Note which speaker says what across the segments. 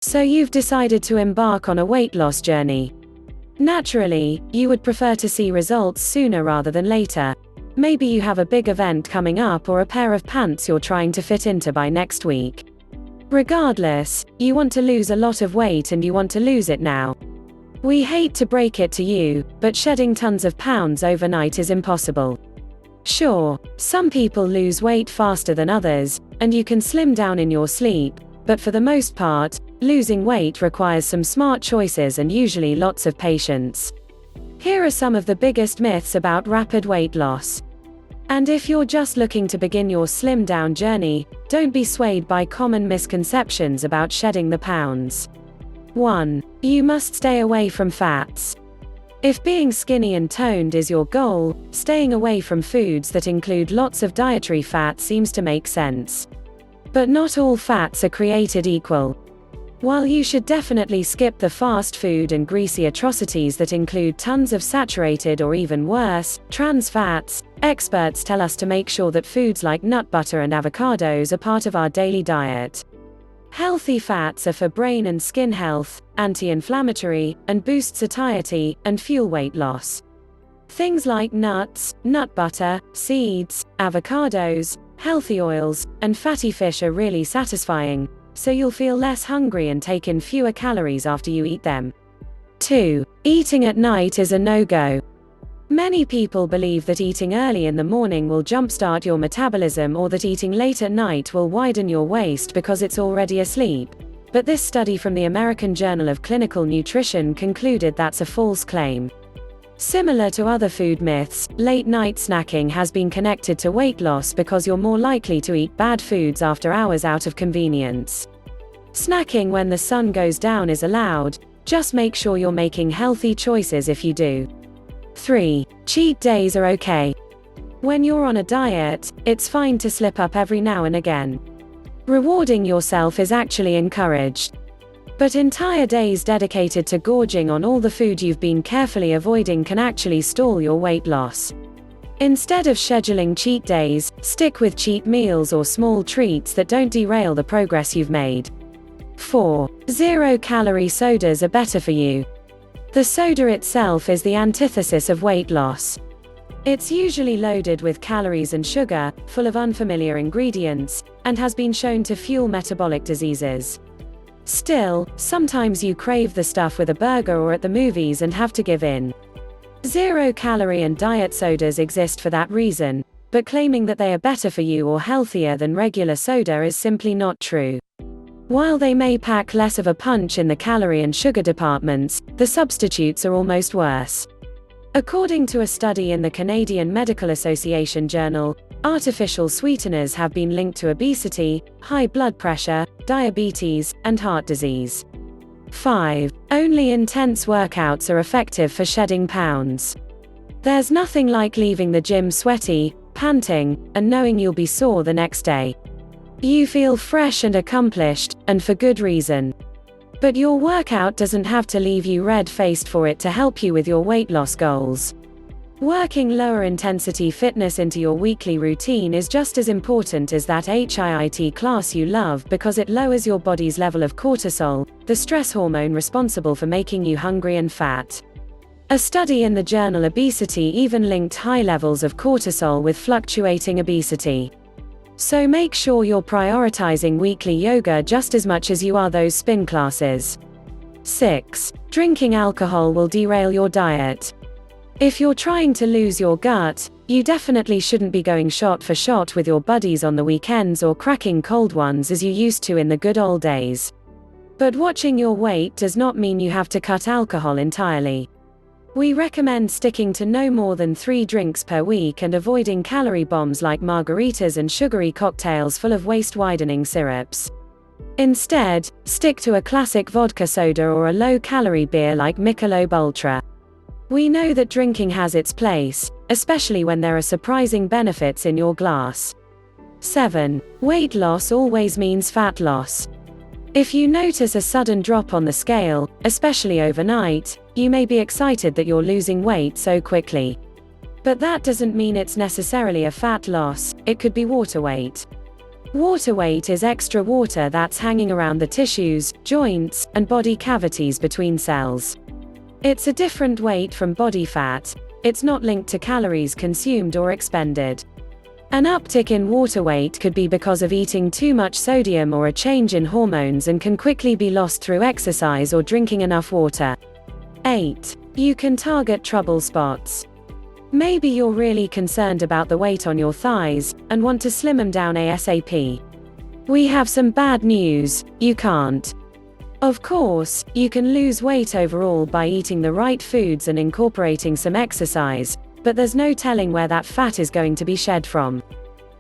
Speaker 1: So you've decided to embark on a weight loss journey. Naturally, you would prefer to see results sooner rather than later. Maybe you have a big event coming up or a pair of pants you're trying to fit into by next week. Regardless, you want to lose a lot of weight and you want to lose it now. We hate to break it to you, but shedding tons of pounds overnight is impossible. Sure, some people lose weight faster than others, and you can slim down in your sleep, but for the most part, losing weight requires some smart choices and usually lots of patience. Here are some of the biggest myths about rapid weight loss. And if you're just looking to begin your slim down journey, don't be swayed by common misconceptions about shedding the pounds. 1. You must stay away from fats. If being skinny and toned is your goal, staying away from foods that include lots of dietary fat seems to make sense. But not all fats are created equal. While you should definitely skip the fast food and greasy atrocities that include tons of saturated or even worse, trans fats, experts tell us to make sure that foods like nut butter and avocados are part of our daily diet. Healthy fats are for brain and skin health, anti-inflammatory, and boost satiety, and fuel weight loss. Things like nuts, nut butter, seeds, avocados, healthy oils, and fatty fish are really satisfying, so you'll feel less hungry and take in fewer calories after you eat them. 2. Eating at night is a no-go. Many people believe that eating early in the morning will jumpstart your metabolism or that eating late at night will widen your waist because it's already asleep. But this study from the American Journal of Clinical Nutrition concluded that's a false claim. Similar to other food myths, late-night snacking has been connected to weight loss because you're more likely to eat bad foods after hours out of convenience. Snacking when the sun goes down is allowed, just make sure you're making healthy choices if you do. 3. Cheat days are okay. When you're on a diet, it's fine to slip up every now and again. Rewarding yourself is actually encouraged. But entire days dedicated to gorging on all the food you've been carefully avoiding can actually stall your weight loss. Instead of scheduling cheat days, stick with cheat meals or small treats that don't derail the progress you've made. 4. Zero-calorie sodas are better for you. The soda itself is the antithesis of weight loss. It's usually loaded with calories and sugar, full of unfamiliar ingredients, and has been shown to fuel metabolic diseases. Still, sometimes you crave the stuff with a burger or at the movies and have to give in. Zero-calorie and diet sodas exist for that reason, but claiming that they are better for you or healthier than regular soda is simply not true. While they may pack less of a punch in the calorie and sugar departments, the substitutes are almost worse. According to a study in the Canadian Medical Association journal, artificial sweeteners have been linked to obesity, high blood pressure, diabetes, and heart disease. 5. Only intense workouts are effective for shedding pounds. There's nothing like leaving the gym sweaty, panting, and knowing you'll be sore the next day. You feel fresh and accomplished, and for good reason. But your workout doesn't have to leave you red-faced for it to help you with your weight loss goals. Working lower intensity fitness into your weekly routine is just as important as that HIIT class you love because it lowers your body's level of cortisol, the stress hormone responsible for making you hungry and fat. A study in the journal Obesity even linked high levels of cortisol with fluctuating obesity. So make sure you're prioritizing weekly yoga just as much as you are those spin classes. 6. Drinking alcohol will derail your diet. If you're trying to lose your gut, you definitely shouldn't be going shot for shot with your buddies on the weekends or cracking cold ones as you used to in the good old days. But watching your weight does not mean you have to cut alcohol entirely. We recommend sticking to no more than 3 drinks per week and avoiding calorie bombs like margaritas and sugary cocktails full of waist-widening syrups. Instead, stick to a classic vodka soda or a low-calorie beer like Michelob Ultra. We know that drinking has its place, especially when there are surprising benefits in your glass. 7. Weight loss always means fat loss. If you notice a sudden drop on the scale, especially overnight, you may be excited that you're losing weight so quickly. But that doesn't mean it's necessarily a fat loss, it could be water weight. Water weight is extra water that's hanging around the tissues, joints, and body cavities between cells. It's a different weight from body fat. It's not linked to calories consumed or expended. An uptick in water weight could be because of eating too much sodium or a change in hormones and can quickly be lost through exercise or drinking enough water. 8. You can target trouble spots. Maybe you're really concerned about the weight on your thighs and want to slim them down ASAP. We have some bad news: you can't. Of course, you can lose weight overall by eating the right foods and incorporating some exercise, but there's no telling where that fat is going to be shed from.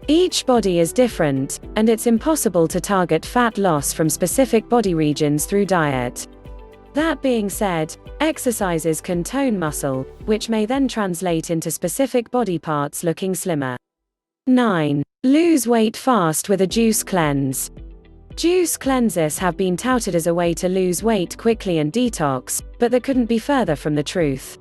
Speaker 1: Each body is different, and it's impossible to target fat loss from specific body regions through diet. That being said, exercises can tone muscle, which may then translate into specific body parts looking slimmer. 9. Lose weight fast with a juice cleanse. Juice cleanses have been touted as a way to lose weight quickly and detox, but that couldn't be further from the truth.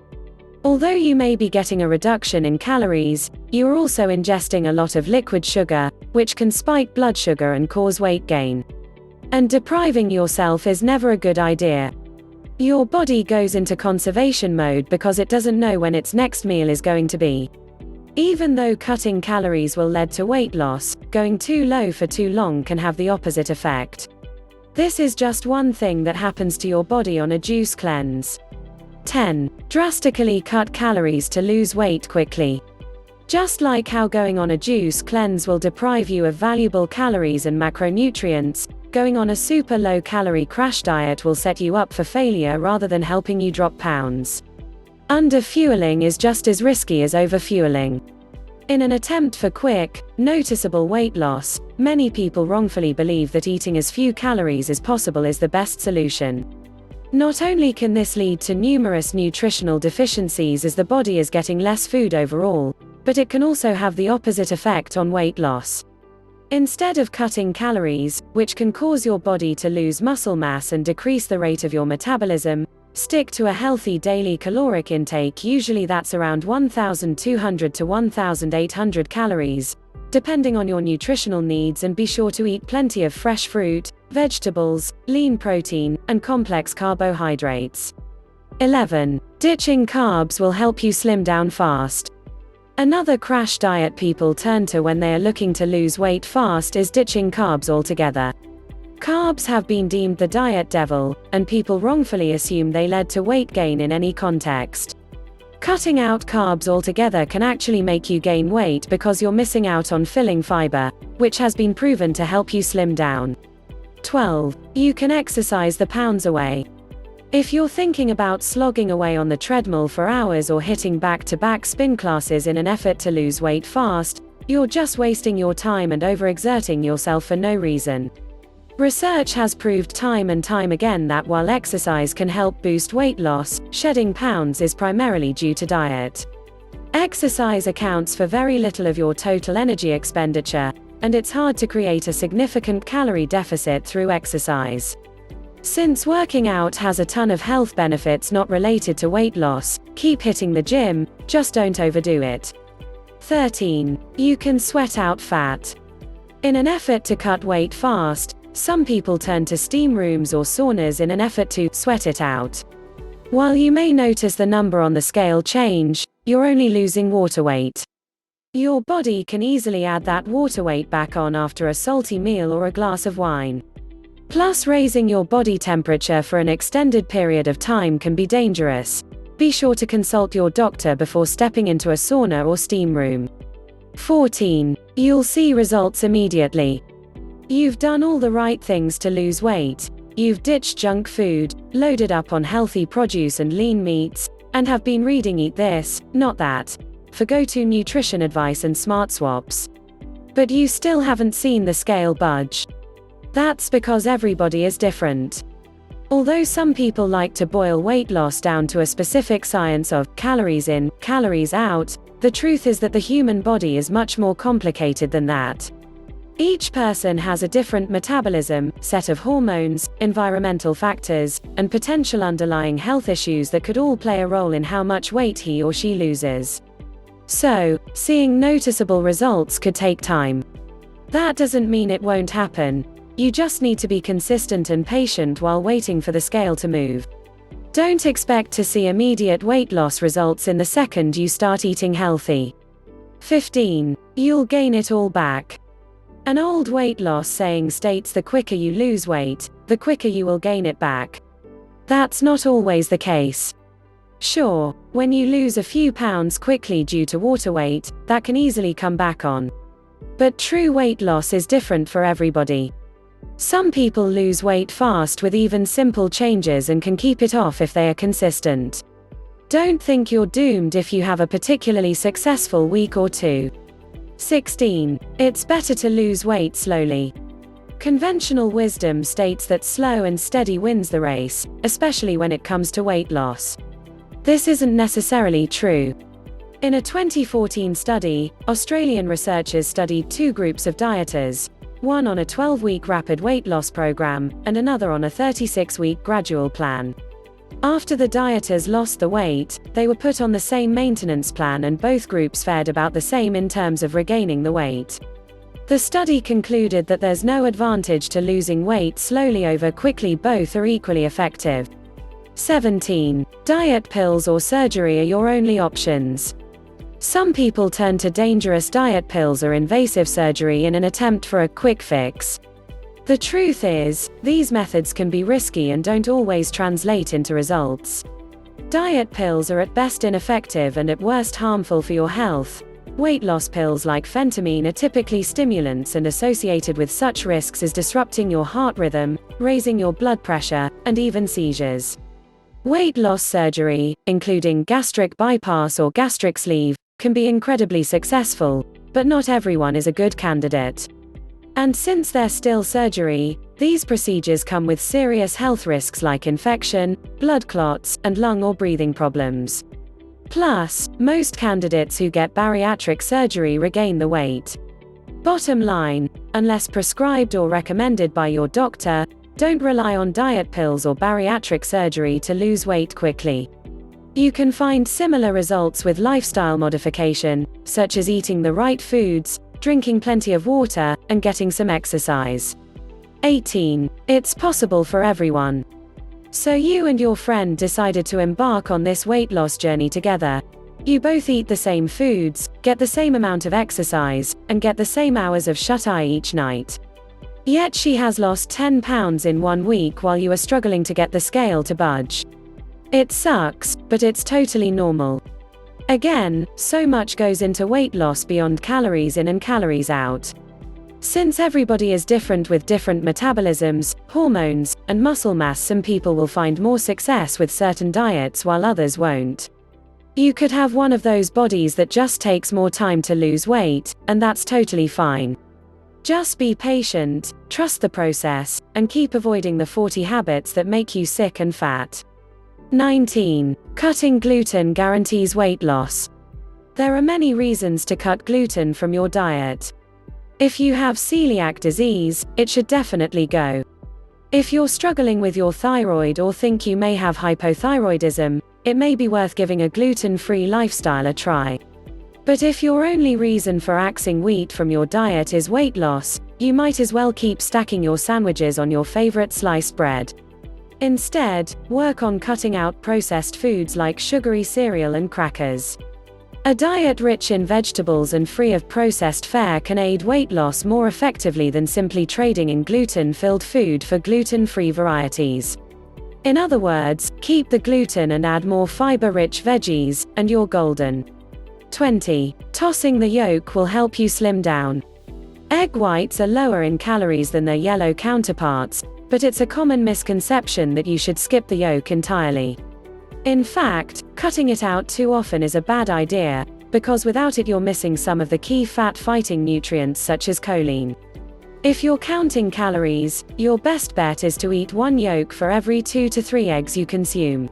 Speaker 1: Although you may be getting a reduction in calories, you are also ingesting a lot of liquid sugar, which can spike blood sugar and cause weight gain. And depriving yourself is never a good idea. Your body goes into conservation mode because it doesn't know when its next meal is going to be. Even though cutting calories will lead to weight loss, going too low for too long can have the opposite effect. This is just one thing that happens to your body on a juice cleanse. 10. Drastically cut calories to lose weight quickly. Just like how going on a juice cleanse will deprive you of valuable calories and macronutrients, going on a super low-calorie crash diet will set you up for failure rather than helping you drop pounds. Under-fueling is just as risky as over-fueling. In an attempt for quick, noticeable weight loss, many people wrongfully believe that eating as few calories as possible is the best solution. Not only can this lead to numerous nutritional deficiencies as the body is getting less food overall, but it can also have the opposite effect on weight loss. Instead of cutting calories, which can cause your body to lose muscle mass and decrease the rate of your metabolism, stick to a healthy daily caloric intake. Usually that's around 1,200 to 1,800 calories, depending on your nutritional needs, and be sure to eat plenty of fresh fruit, vegetables, lean protein, and complex carbohydrates. 11. Ditching carbs will help you slim down fast. Another crash diet people turn to when they are looking to lose weight fast is ditching carbs altogether. Carbs have been deemed the diet devil, and people wrongfully assume they lead to weight gain in any context. Cutting out carbs altogether can actually make you gain weight because you're missing out on filling fiber, which has been proven to help you slim down. 12. You can exercise the pounds away. If you're thinking about slogging away on the treadmill for hours or hitting back-to-back spin classes in an effort to lose weight fast, you're just wasting your time and overexerting yourself for no reason. Research has proved time and time again that while exercise can help boost weight loss, shedding pounds is primarily due to diet. Exercise accounts for very little of your total energy expenditure, and it's hard to create a significant calorie deficit through exercise. Since working out has a ton of health benefits not related to weight loss, keep hitting the gym, just don't overdo it. 13. You can sweat out fat. In an effort to cut weight fast, some people turn to steam rooms or saunas in an effort to sweat it out. While you may notice the number on the scale change, you're only losing water weight. Your body can easily add that water weight back on after a salty meal or a glass of wine. Plus, raising your body temperature for an extended period of time can be dangerous. Be sure to consult your doctor before stepping into a sauna or steam room. 14. You'll see results immediately. You've done all the right things to lose weight. You've ditched junk food, loaded up on healthy produce and lean meats, and have been reading Eat This, Not That, for go-to nutrition advice and smart swaps. But you still haven't seen the scale budge. That's because everybody is different. Although some people like to boil weight loss down to a specific science of calories in, calories out, the truth is that the human body is much more complicated than that. Each person has a different metabolism, set of hormones, environmental factors, and potential underlying health issues that could all play a role in how much weight he or she loses. So, seeing noticeable results could take time. That doesn't mean it won't happen. You just need to be consistent and patient while waiting for the scale to move. Don't expect to see immediate weight loss results in the second you start eating healthy. 15. You'll gain it all back. An old weight loss saying states the quicker you lose weight, the quicker you will gain it back. That's not always the case. Sure, when you lose a few pounds quickly due to water weight, that can easily come back on. But true weight loss is different for everybody. Some people lose weight fast with even simple changes and can keep it off if they are consistent. Don't think you're doomed if you have a particularly successful week or two. 16. It's better to lose weight slowly. Conventional wisdom states that slow and steady wins the race, especially when it comes to weight loss. This isn't necessarily true. In a 2014 study, Australian researchers studied two groups of dieters, one on a 12-week rapid weight loss program, and another on a 36-week gradual plan. After the dieters lost the weight, they were put on the same maintenance plan and both groups fared about the same in terms of regaining the weight. The study concluded that there's no advantage to losing weight slowly over quickly, both are equally effective. 17. Diet pills or surgery are your only options. Some people turn to dangerous diet pills or invasive surgery in an attempt for a quick fix. The truth is, these methods can be risky and don't always translate into results. Diet pills are at best ineffective and at worst harmful for your health. Weight loss pills like phentermine are typically stimulants, and associated with such risks is disrupting your heart rhythm, raising your blood pressure, and even seizures. Weight loss surgery, including gastric bypass or gastric sleeve, can be incredibly successful, but not everyone is a good candidate. And since they're still surgery, these procedures come with serious health risks like infection, blood clots, and lung or breathing problems. Plus, most candidates who get bariatric surgery regain the weight. Bottom line, unless prescribed or recommended by your doctor, don't rely on diet pills or bariatric surgery to lose weight quickly. You can find similar results with lifestyle modification, such as eating the right foods, drinking plenty of water, and getting some exercise. 18. It's possible for everyone. So you and your friend decided to embark on this weight loss journey together. You both eat the same foods, get the same amount of exercise, and get the same hours of shut-eye each night. Yet she has lost 10 pounds in 1 week while you are struggling to get the scale to budge. It sucks, but it's totally normal. Again, so much goes into weight loss beyond calories in and calories out. Since everybody is different with different metabolisms, hormones, and muscle mass, some people will find more success with certain diets while others won't. You could have one of those bodies that just takes more time to lose weight, and that's totally fine. Just be patient, trust the process, and keep avoiding the 40 habits that make you sick and fat. 19. Cutting gluten guarantees weight loss. There are many reasons to cut gluten from your diet. If you have celiac disease, it should definitely go. If you're struggling with your thyroid or think you may have hypothyroidism, it may be worth giving a gluten-free lifestyle a try. But if your only reason for axing wheat from your diet is weight loss, you might as well keep stacking your sandwiches on your favorite sliced bread. Instead, work on cutting out processed foods like sugary cereal and crackers. A diet rich in vegetables and free of processed fare can aid weight loss more effectively than simply trading in gluten-filled food for gluten-free varieties. In other words, keep the gluten and add more fiber-rich veggies, and you're golden. 20. Tossing the yolk will help you slim down. Egg whites are lower in calories than their yellow counterparts, but it's a common misconception that you should skip the yolk entirely. In fact, cutting it out too often is a bad idea, because without it you're missing some of the key fat-fighting nutrients such as choline. If you're counting calories, your best bet is to eat 1 yolk for every 2 to 3 eggs you consume.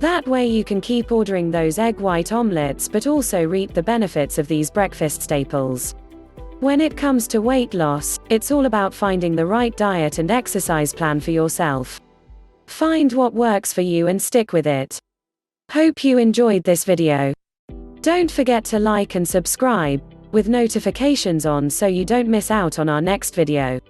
Speaker 1: That way you can keep ordering those egg white omelets but also reap the benefits of these breakfast staples. When it comes to weight loss, it's all about finding the right diet and exercise plan for yourself. Find what works for you and stick with it. Hope you enjoyed this video. Don't forget to like and subscribe. with notifications on so you don't miss out on our next video.